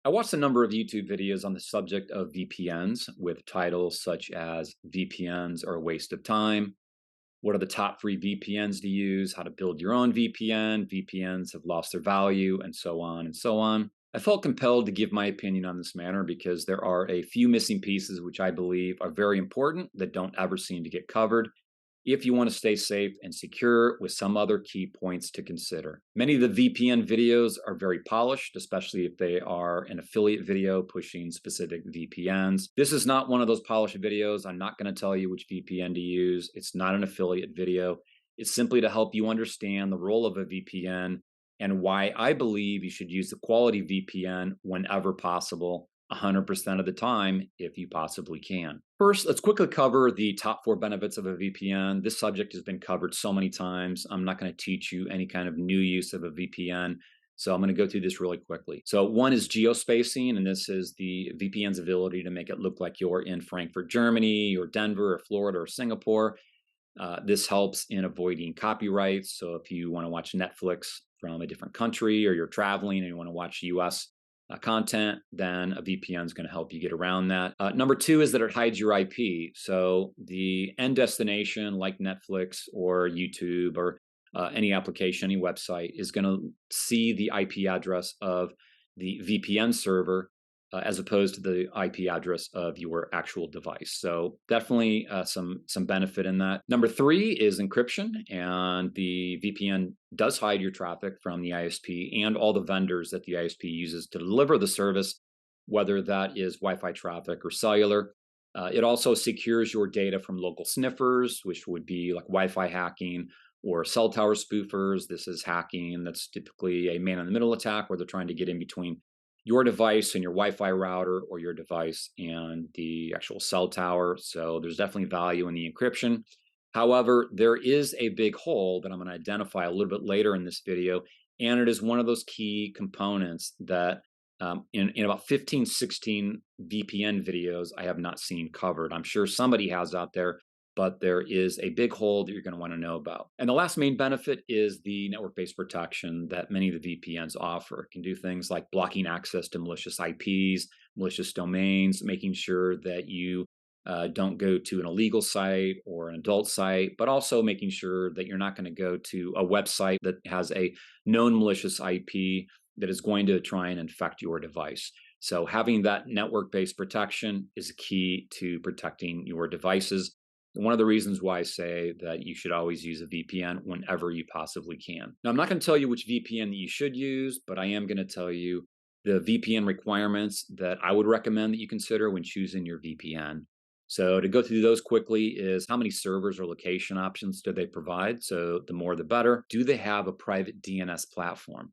I watched a number of YouTube videos on the subject of VPNs with titles such as VPNs are a waste of time. What are the top three VPNs to use? How to build your own VPN? VPNs have lost their value, and so on and so on. I felt compelled to give my opinion on this matter because there are a few missing pieces which I believe are very important that don't ever seem to get covered if you want to stay safe and secure, with some other key points to consider. Many of the VPN videos are very polished, especially if they are an affiliate video pushing specific VPNs. This is not one of those polished videos. I'm not going to tell you which VPN to use. It's not an affiliate video. It's simply to help you understand the role of a VPN and why I believe you should use the quality VPN whenever possible, 100% of the time, if you possibly can. First, let's quickly cover the top four benefits of a VPN. This subject has been covered so many times. I'm not going to teach you any kind of new use of a VPN. So I'm going to go through this really quickly. So one is geospacing, and this is the VPN's ability to make it look like you're in Frankfurt, Germany, or Denver, or Florida, or Singapore. This helps in avoiding copyrights. So if you want to watch Netflix from a different country, or you're traveling and you want to watch US content, then a VPN is going to help you get around that. Number two is that it hides your IP. So the end destination, like Netflix or YouTube or any application, any website, is going to see the IP address of the VPN server as opposed to the IP address of your actual device. So definitely some benefit in that. Number three is encryption, and the VPN does hide your traffic from the ISP and all the vendors that the ISP uses to deliver the service, whether that is Wi-Fi traffic or cellular. It also secures your data from local sniffers, which would be like Wi-Fi hacking or cell tower spoofers. This is hacking that's typically a man-in-the-middle attack where they're trying to get in between your device and your Wi-Fi router, or your device and the actual cell tower. So there's definitely value in the encryption. However, there is a big hole that I'm going to identify a little bit later in this video, and it is one of those key components that in about 15, 16 VPN videos I have not seen covered. I'm sure somebody has out there, but there is a big hole that you're going to want to know about. And the last main benefit is the network-based protection that many of the VPNs offer. It can do things like blocking access to malicious IPs, malicious domains, making sure that you don't go to an illegal site or an adult site, but also making sure that you're not going to go to a website that has a known malicious IP that is going to try and infect your device. So having that network-based protection is key to protecting your devices. One of the reasons why I say that you should always use a VPN whenever you possibly can. Now, I'm not going to tell you which VPN that you should use, but I am going to tell you the VPN requirements that I would recommend that you consider when choosing your VPN. So to go through those quickly is how many servers or location options do they provide? So the more the better. Do they have a private DNS platform?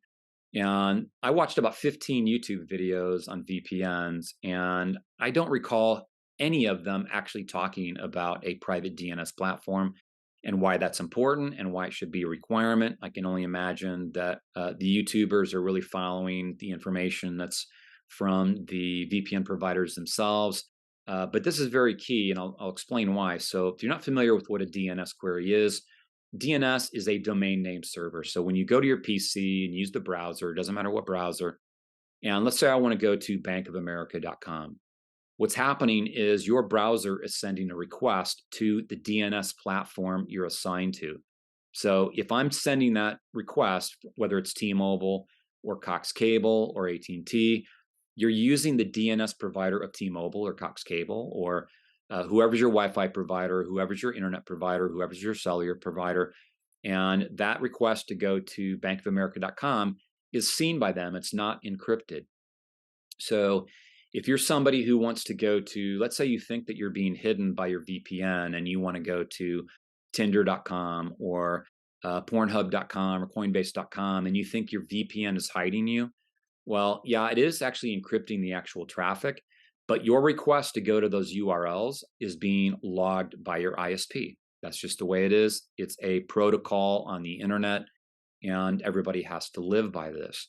And I watched about 15 YouTube videos on VPNs, and I don't recall any of them actually talking about a private DNS platform and why that's important and why it should be a requirement. I can only imagine that the YouTubers are really following the information that's from the VPN providers themselves. But this is very key, and I'll explain why. So if you're not familiar with what a DNS query is, DNS is a domain name server. So when you go to your PC and use the browser, it doesn't matter what browser, and let's say I want to go to bankofamerica.com. What's happening is your browser is sending a request to the DNS platform you're assigned to. So if I'm sending that request, whether it's T-Mobile or Cox Cable or AT&T, you're using the DNS provider of T-Mobile or Cox Cable, or whoever's your Wi-Fi provider, whoever's your internet provider, whoever's your cellular provider. And that request to go to bankofamerica.com is seen by them. It's not encrypted. So if you're somebody who wants to go to, let's say you think that you're being hidden by your VPN and you want to go to tinder.com or pornhub.com or coinbase.com, and you think your VPN is hiding you, well, yeah, it is actually encrypting the actual traffic, but your request to go to those URLs is being logged by your ISP. That's just the way it is. It's a protocol on the internet, and everybody has to live by this.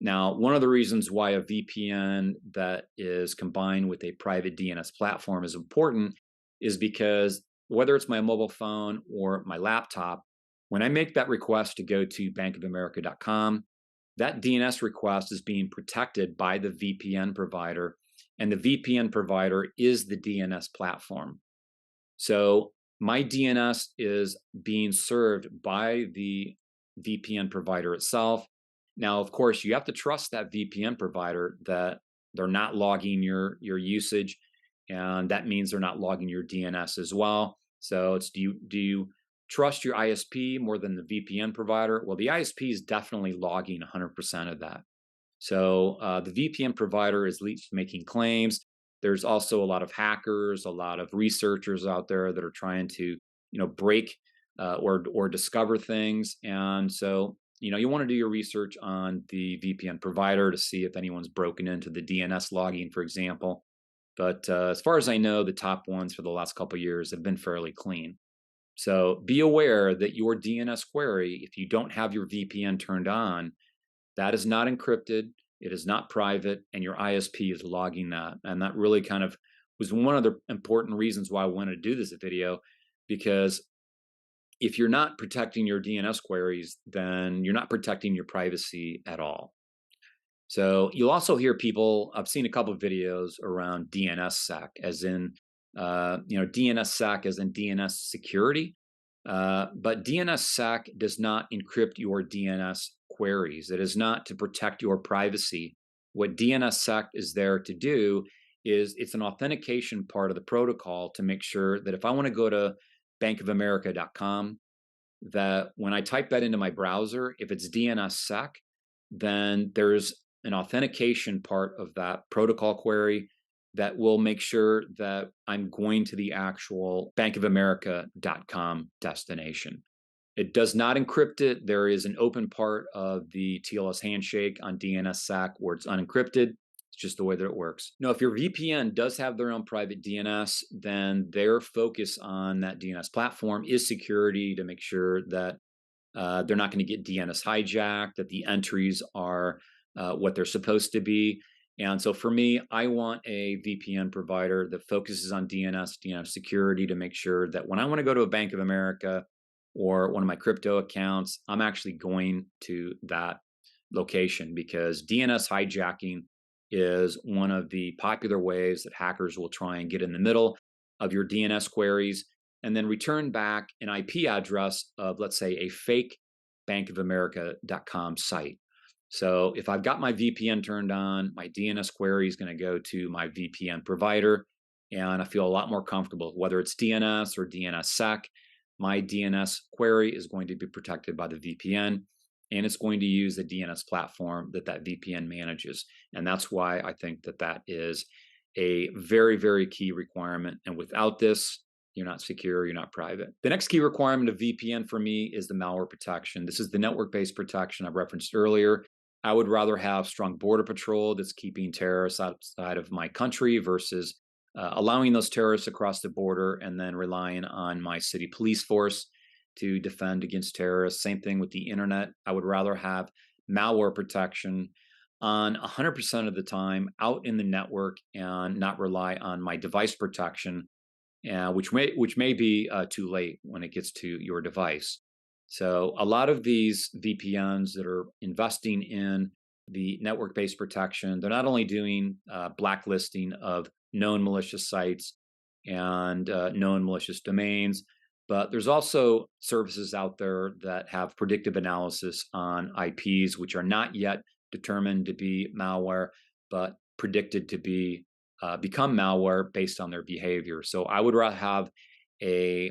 Now, one of the reasons why a VPN that is combined with a private DNS platform is important is because whether it's my mobile phone or my laptop, when I make that request to go to bankofamerica.com, that DNS request is being protected by the VPN provider, and the VPN provider is the DNS platform. So my DNS is being served by the VPN provider itself. Now, of course, you have to trust that VPN provider that they're not logging your usage, and that means they're not logging your DNS as well. So it's do you trust your ISP more than the VPN provider? Well, the ISP is definitely logging 100% of that. So the VPN provider is at least making claims. There's also a lot of hackers, a lot of researchers out there that are trying to, break or discover things. And so, you want to do your research on the VPN provider to see if anyone's broken into the DNS logging, for example. But as far as I know, the top ones for the last couple of years have been fairly clean. So be aware that your DNS query, if you don't have your VPN turned on, that is not encrypted. It is not private, and your ISP is logging that. And that really kind of was one of the important reasons why I wanted to do this video, because if you're not protecting your DNS queries, then you're not protecting your privacy at all. So you'll also hear people, I've seen a couple of videos around DNSSEC, as in, DNSSEC as in DNS security. But DNSSEC does not encrypt your DNS queries. It is not to protect your privacy. What DNSSEC is there to do is it's an authentication part of the protocol to make sure that if I want to go to bankofamerica.com, that when I type that into my browser, if it's DNSSEC, then there's an authentication part of that protocol query that will make sure that I'm going to the actual bankofamerica.com destination. It does not encrypt it. There is an open part of the TLS handshake on DNSSEC where it's unencrypted. It's just the way that it works. Now, if your VPN does have their own private DNS, then their focus on that DNS platform is security, to make sure that they're not going to get DNS hijacked, that the entries are what they're supposed to be. And so for me, I want a VPN provider that focuses on DNS security, to make sure that when I want to go to a Bank of America or one of my crypto accounts, I'm actually going to that location, because DNS hijacking is one of the popular ways that hackers will try and get in the middle of your DNS queries and then return back an IP address of, let's say, a fake bankofamerica.com site. So if I've got my VPN turned on, my DNS query is going to go to my VPN provider, and I feel a lot more comfortable. Whether it's DNS or DNSSEC, my DNS query is going to be protected by the VPN, and it's going to use the DNS platform that VPN manages. And that's why I think that that is a very, very key requirement. And without this, you're not secure, you're not private. The next key requirement of VPN for me is the malware protection. This is the network-based protection I referenced earlier. I would rather have strong border patrol that's keeping terrorists outside of my country versus allowing those terrorists across the border and then relying on my city police force to defend against terrorists. Same thing with the internet. I would rather have malware protection on 100% of the time out in the network and not rely on my device protection, which may be too late when it gets to your device. So a lot of these VPNs that are investing in the network-based protection, they're not only doing blacklisting of known malicious sites and known malicious domains, but there's also services out there that have predictive analysis on IPs, which are not yet determined to be malware, but predicted to be become malware based on their behavior. So I would rather have a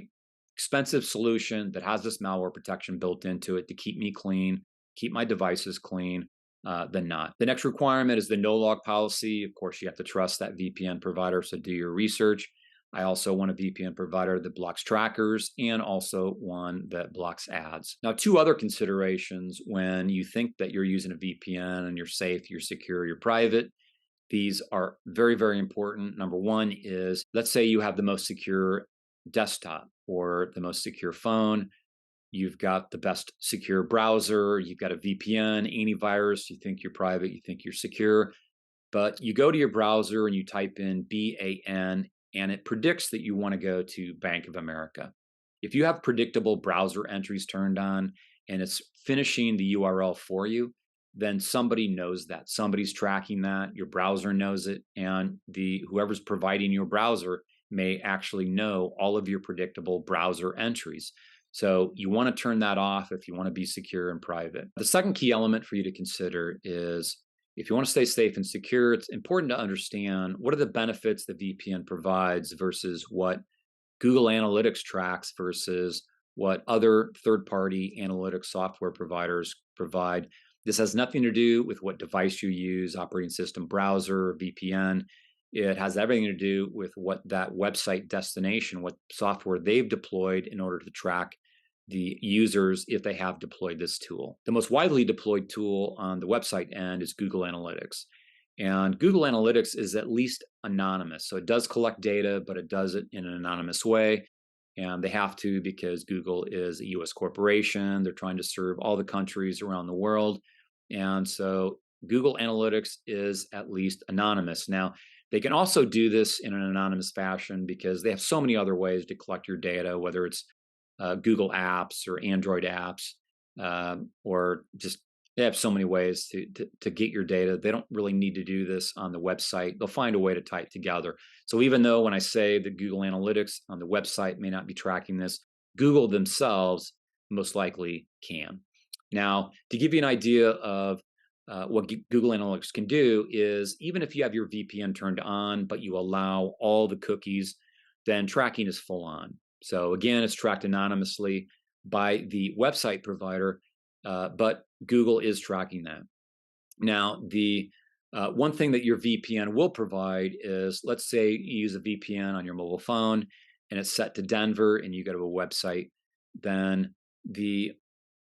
expensive solution that has this malware protection built into it to keep me clean, keep my devices clean, than not. The next requirement is the no log policy. Of course, you have to trust that VPN provider, so do your research. I also want a VPN provider that blocks trackers and also one that blocks ads. Now, two other considerations when you think that you're using a VPN and you're safe, you're secure, you're private. These are very, very important. Number one is, let's say you have the most secure desktop or the most secure phone. You've got the best secure browser. You've got a VPN, antivirus. You think you're private. You think you're secure. But you go to your browser and you type in BAN, and it predicts that you want to go to Bank of America. If you have predictable browser entries turned on and it's finishing the URL for you, then somebody knows that. Somebody's tracking that. Your browser knows it, and the whoever's providing your browser may actually know all of your predictable browser entries. So you want to turn that off if you want to be secure and private. The second key element for you to consider is if you want to stay safe and secure, it's important to understand what are the benefits the VPN provides versus what Google Analytics tracks versus what other third-party analytics software providers provide. This has nothing to do with what device you use, operating system, browser, VPN. It has everything to do with what that website destination, what software they've deployed in order to track the users if they have deployed this tool. The most widely deployed tool on the website end is Google Analytics. And Google Analytics is at least anonymous. So it does collect data, but it does it in an anonymous way. And they have to because Google is a US corporation. They're trying to serve all the countries around the world. And so Google Analytics is at least anonymous. Now, they can also do this in an anonymous fashion because they have so many other ways to collect your data, whether it's Google apps or Android apps, or just they have so many ways to get your data. They don't really need to do this on the website. They'll find a way to tie it together. So even though when I say that Google Analytics on the website may not be tracking this, Google themselves most likely can. Now, to give you an idea of what Google Analytics can do is even if you have your VPN turned on, but you allow all the cookies, then tracking is full on. So again, it's tracked anonymously by the website provider, but Google is tracking that. Now, the one thing that your VPN will provide is, let's say you use a VPN on your mobile phone and it's set to Denver and you go to a website, then the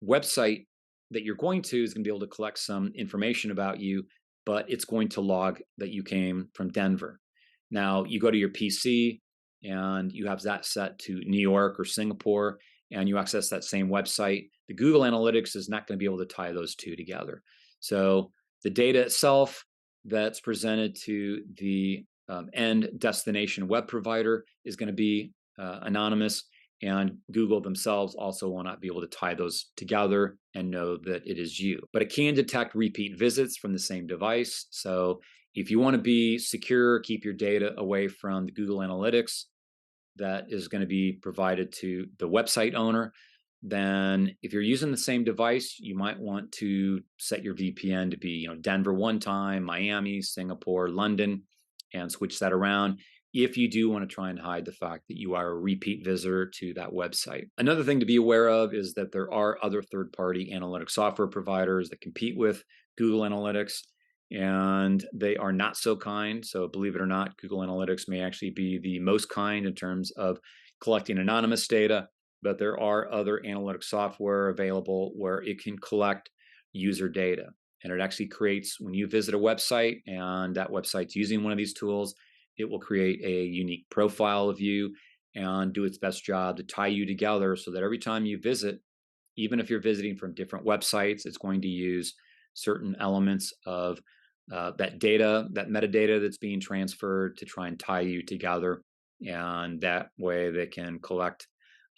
website that you're going to is going to be able to collect some information about you, but it's going to log that you came from Denver. Now, you go to your PC and you have that set to New York or Singapore, and you access that same website, the Google Analytics is not going to be able to tie those two together. So the data itself that's presented to the end destination web provider is going to be anonymous, and Google themselves also will not be able to tie those together and know that it is you. But it can detect repeat visits from the same device. So if you want to be secure, keep your data away from the Google Analytics that is going to be provided to the website owner, then if you're using the same device, you might want to set your VPN to be, Denver one time, Miami, Singapore, London, and switch that around if you do want to try and hide the fact that you are a repeat visitor to that website. Another thing to be aware of is that there are other third-party analytic software providers that compete with Google Analytics, and they are not so kind. So believe it or not, Google Analytics may actually be the most kind in terms of collecting anonymous data, but there are other analytic software available where it can collect user data. And it actually creates, when you visit a website and that website's using one of these tools, it will create a unique profile of you and do its best job to tie you together so that every time you visit, even if you're visiting from different websites, it's going to use certain elements of that data, that metadata that's being transferred to try and tie you together. And that way they can collect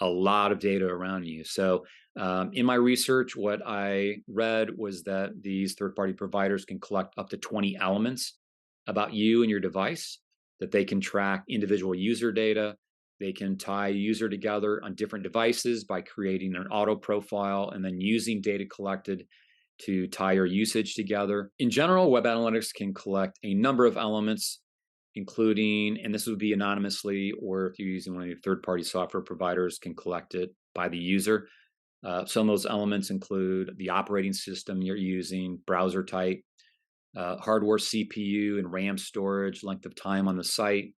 a lot of data around you. So in my research, what I read was that these third-party providers can collect up to 20 elements about you and your device, that they can track individual user data. They can tie user together on different devices by creating an auto profile and then using data collected to tie your usage together. In general, web analytics can collect a number of elements, including, and this would be anonymously, or if you're using one of your third-party software providers, can collect it by the user. Some of those elements include the operating system you're using, browser type, hardware CPU and RAM storage, length of time on the site,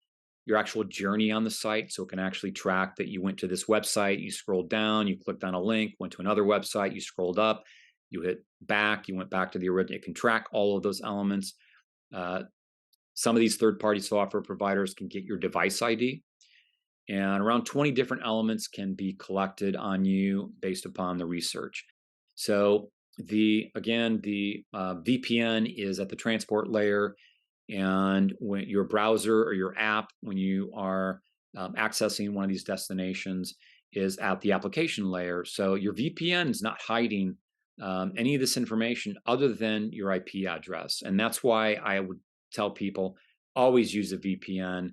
your actual journey on the site. So it can actually track that you went to this website, you scrolled down, you clicked on a link, went to another website, you scrolled up, you hit back, you went back to the original. It can track all of those elements. Some of these third-party software providers can get your device ID, and around 20 different elements can be collected on you based upon the research. So the VPN is at the transport layer, and when your browser or your app, when you are accessing one of these destinations, is at the application layer. So your VPN is not hiding any of this information other than your IP address. And that's why I would tell people always use a VPN.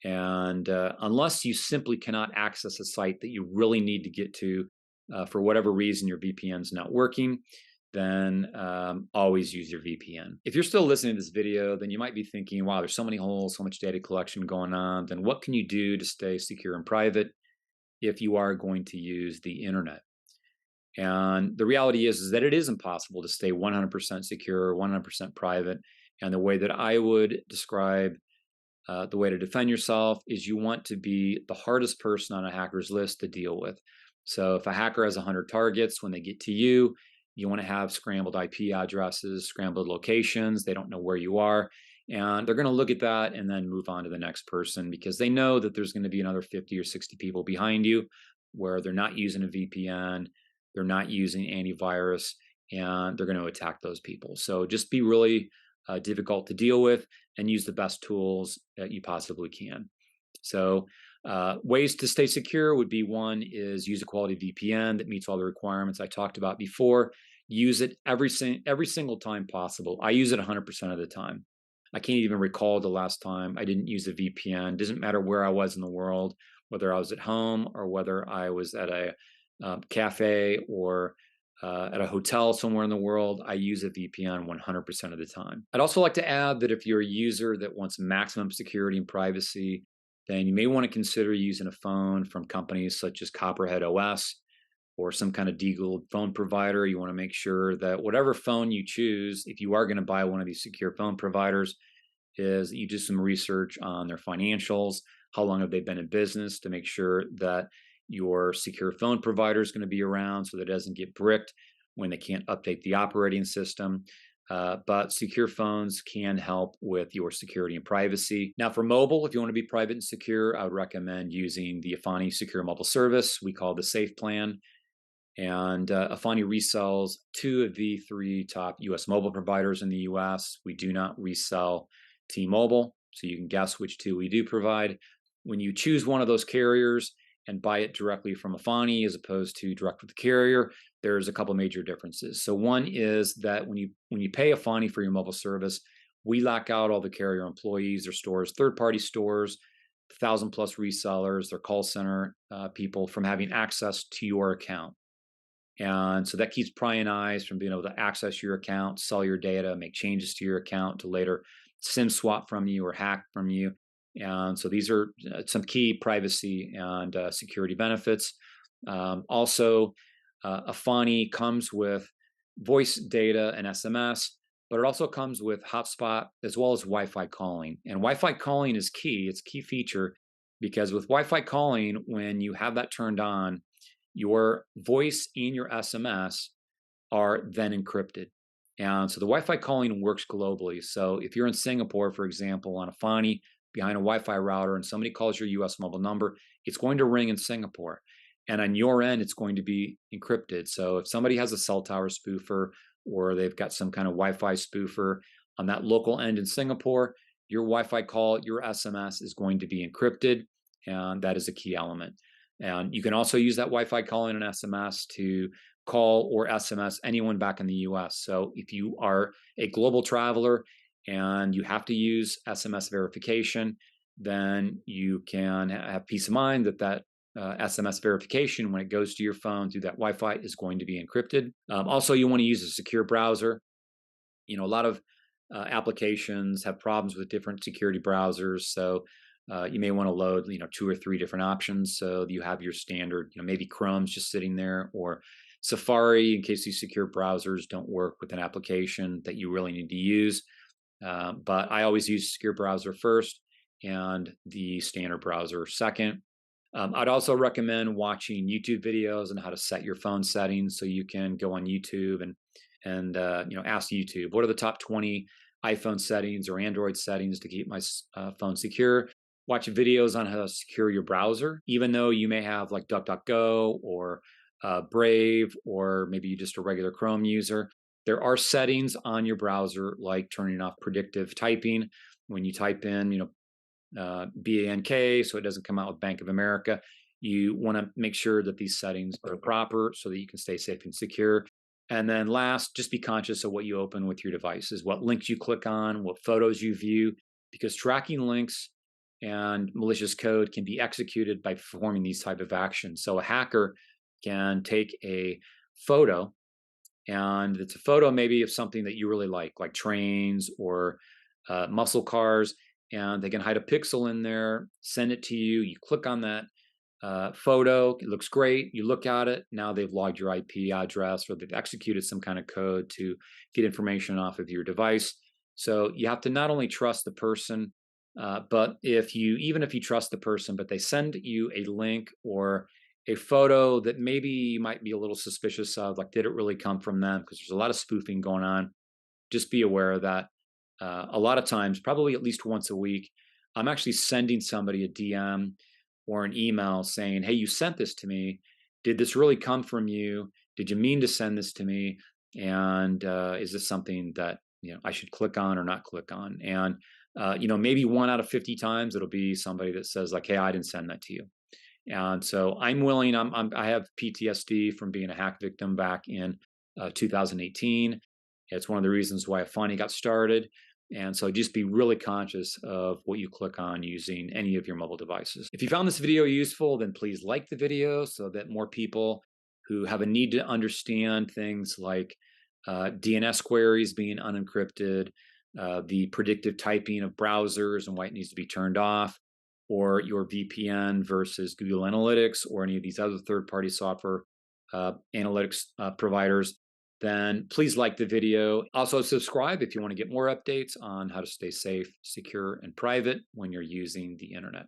And unless you simply cannot access a site that you really need to get to for whatever reason your VPN is not working, then always use your VPN. If you're still listening to this video, then you might be thinking, wow, there's so many holes, so much data collection going on. Then what can you do to stay secure and private if you are going to use the internet? And the reality is that it is impossible to stay 100% secure, 100% private. And the way that I would describe the way to defend yourself is you want to be the hardest person on a hacker's list to deal with. So if a hacker has 100 targets, when they get to you, you want to have scrambled IP addresses, scrambled locations. They don't know where you are. And they're going to look at that and then move on to the next person because they know that there's going to be another 50 or 60 people behind you where they're not using a VPN, they're not using antivirus, and they're going to attack those people. So just be really difficult to deal with and use the best tools that you possibly can. So ways to stay secure would be, one is use a quality VPN that meets all the requirements I talked about before. Use it every single time possible. I use it 100% of the time. I can't even recall the last time I didn't use a VPN. Doesn't matter where I was in the world, whether I was at home or whether I was at a cafe or at a hotel somewhere in the world, I use a VPN 100% of the time. I'd also like to add that if you're a user that wants maximum security and privacy, then you may want to consider using a phone from companies such as Copperhead OS or some kind of deagled phone provider. You want to make sure that whatever phone you choose, if you are going to buy one of these secure phone providers, is you do some research on their financials, how long have they been in business, to make sure that your secure phone provider is going to be around so that it doesn't get bricked when they can't update the operating system. But secure phones can help with your security and privacy. Now, for mobile, if you want to be private and secure, I would recommend using the Efani Secure Mobile Service. We call it the Safe Plan. And Efani resells 2 of the 3 top US mobile providers in the US. We do not resell T-Mobile, so you can guess which 2 we do provide. When you choose one of those carriers and buy it directly from Efani as opposed to direct with the carrier, there's a couple major differences. So one is that when you pay Efani for your mobile service, we lock out all the carrier employees, their stores, third-party stores, 1,000 plus resellers, their call center people from having access to your account. And so that keeps prying eyes from being able to access your account, sell your data, make changes to your account to later SIM swap from you or hack from you. And so these are some key privacy and security benefits. Also, Efani comes with voice data and SMS, but it also comes with hotspot as well as Wi-Fi calling. And Wi-Fi calling is key. It's a key feature because with Wi-Fi calling, when you have that turned on, your voice and your SMS are then encrypted. And so the Wi-Fi calling works globally. So if you're in Singapore, for example, on Efani, behind a Wi-Fi router, and somebody calls your US mobile number, it's going to ring in Singapore. And on your end, it's going to be encrypted. So if somebody has a cell tower spoofer or they've got some kind of Wi-Fi spoofer on that local end in Singapore, your Wi-Fi call, your SMS is going to be encrypted. And that is a key element. And you can also use that Wi-Fi calling and SMS to call or SMS anyone back in the US. So if you are a global traveler and you have to use SMS verification, then you can have peace of mind that that SMS verification, when it goes to your phone through that Wi-Fi, is going to be encrypted. Also, you want to use a secure browser. You know, a lot of applications have problems with different security browsers. So you may want to load, 2 or 3 different options. So you have your standard, maybe Chrome's just sitting there, or Safari in case these secure browsers don't work with an application that you really need to use. But I always use secure browser first and the standard browser second. I'd also recommend watching YouTube videos on how to set your phone settings. So you can go on YouTube and ask YouTube, what are the top 20 iPhone settings or Android settings to keep my phone secure? Watch videos on how to secure your browser, even though you may have like DuckDuckGo or Brave, or maybe you're just a regular Chrome user. There are settings on your browser like turning off predictive typing. When you type in, BANK, so it doesn't come out with Bank of America. You want to make sure that these settings are proper so that you can stay safe and secure. And then last, just be conscious of what you open with your devices, what links you click on, what photos you view, because tracking links and malicious code can be executed by performing these type of actions. So a hacker can take a photo, and it's a photo maybe of something that you really like trains or muscle cars, and they can hide a pixel in there, send it to you. You click on that photo, it looks great. You look at it, now they've logged your IP address or they've executed some kind of code to get information off of your device. So you have to not only trust the person, but even if you trust the person, but they send you a link or a photo that maybe you might be a little suspicious of, like, did it really come from them? Because there's a lot of spoofing going on. Just be aware of that. A lot of times, probably at least once a week, I'm actually sending somebody a DM or an email saying, "Hey, you sent this to me. Did this really come from you? Did you mean to send this to me? And is this something that I should click on or not click on?" And maybe 1 out of 50 times it'll be somebody that says like, "Hey, I didn't send that to you." And so I'm willing. I have PTSD from being a hack victim back in 2018. It's one of the reasons why Efani got started. And so just be really conscious of what you click on using any of your mobile devices. If you found this video useful, then please like the video so that more people who have a need to understand things like DNS queries being unencrypted, the predictive typing of browsers and why it needs to be turned off, or your VPN versus Google Analytics or any of these other third-party software analytics providers, then please like the video. Also subscribe if you want to get more updates on how to stay safe, secure, and private when you're using the internet.